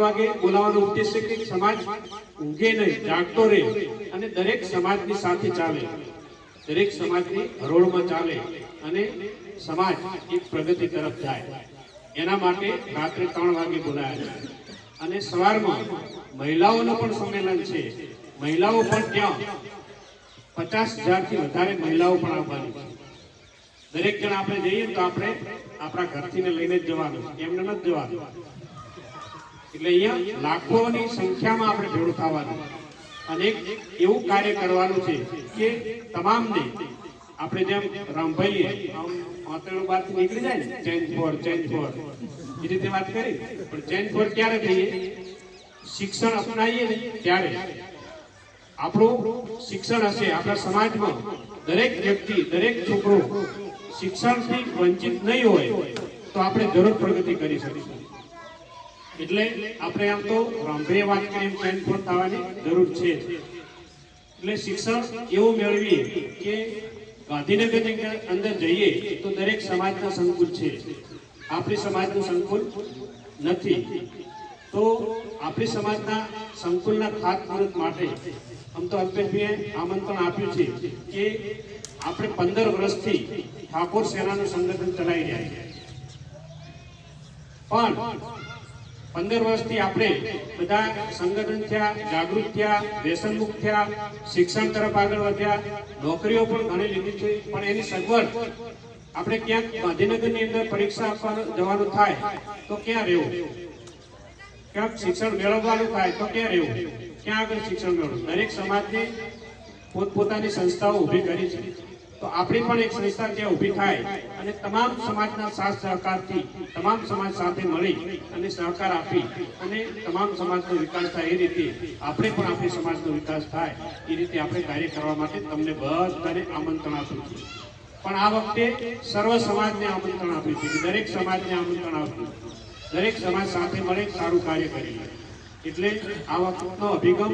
વાગે બોલાવવાનો ઉદ્દેશ છે કે સમાજ ઊંઘે નહીં, જાગતો રહે અને દરેક સમાજની સાથે ચાલે, દરેક સમાજની હરોળમાં ચાલે અને સમાજ એક પ્રગતિ તરફ જાય. એના માટે રાત્રે 3 વાગે બોલાયા છે અને સવારમાં મહિલાઓનું પણ સંમેલન છે. મહિલાઓ પણ ત્યાં 50,000 થી વધારે મહિલાઓ પણ આવવાની છે. દરેક જણ આપણે જઈએ તો આપણે આપણા ઘરથી લઈને જ જવાનું, એમને નથી જવાનું. એટલે અહીંયા લાખોની સંખ્યામાં આપણે ભેળું થવાનું અને એવું કાર્ય કરવાનું છે કે તમામને આપણે જેમ રામભાઈએ આતેડો બારથી નીકળી જાય ને ચેન્જ ફોર એ રીતે વાત કરી, પણ ચેન્જ ફોર ક્યારે થઈએ? શિક્ષણ અપનાવીએ ને ત્યારે. આપણું શિક્ષણ હશે, આપણા સમાજમાં દરેક વ્યક્તિ, દરેક છોકરો શિક્ષણથી વંચિત નહીં હોય તો આપણે જરૂર પ્રગતિ કરી શકીશું. એટલે આપણે આમ તો રામભાઈએ વાત કરી ચેન્જ ફોર થવાની જરૂર છે. એટલે શિક્ષણ એવું મેળવીએ કે ગાંધીનગરની અંદર જઈએ તો દરેક સમાજના સંકુલ છે, આપણી સમાજનું સંકુલ નથી. તો આપણી સમાજના સંકુલના ખાતમુહૂર્ત માટે આમ તો અલ્પેશભાઈએ આમંત્રણ આપ્યું છે કે આપણે 15 વર્ષથી ઠાકોર સેનાનું સંગઠન ચલાવી રહ્યા છીએ, પણ 15 વર્ષથી આપણે બધા સંગઠન થયા, જાગૃત થયા, વ્યસન મુક્ત થયા, શિક્ષણ તરફ આગળ વધ્યા, નોકરીઓ પણ ઘણી લીધી છે. પણ એની સગવડ આપણે ક્યાંક ગાંધીનગરની અંદર પરીક્ષા આપવાનું જવાનું થાય તો ક્યાં રહેવું, ક્યાંક શિક્ષણ મેળવવાનું થાય તો ક્યાં રહેવું, ક્યાં આગળ શિક્ષણ મેળવવું? દરેક સમાજને પોતપોતાની સંસ્થાઓ ઊભી કરી છે, તો આપણી પણ એક સંસ્થા ત્યાં ઊભી થાય અને તમામ સમાજના સાથ સહકારથી તમામ સમાજ સાથે મળી અને સહકાર આપી અને તમામ સમાજનો વિકાસ થાય, એ રીતે આપણે પણ આપણી સમાજનો વિકાસ થાય એ રીતે આપણે કાર્ય કરવા માટે તમને બધાને આમંત્રણ આપ્યું છે. પણ આ વખતે સર્વ સમાજને આમંત્રણ આપ્યું છે કે દરેક સમાજને આમંત્રણ આપ્યું, દરેક સમાજ સાથે મળે સારું કાર્ય કરીએ. એટલે આ વખતનો અભિગમ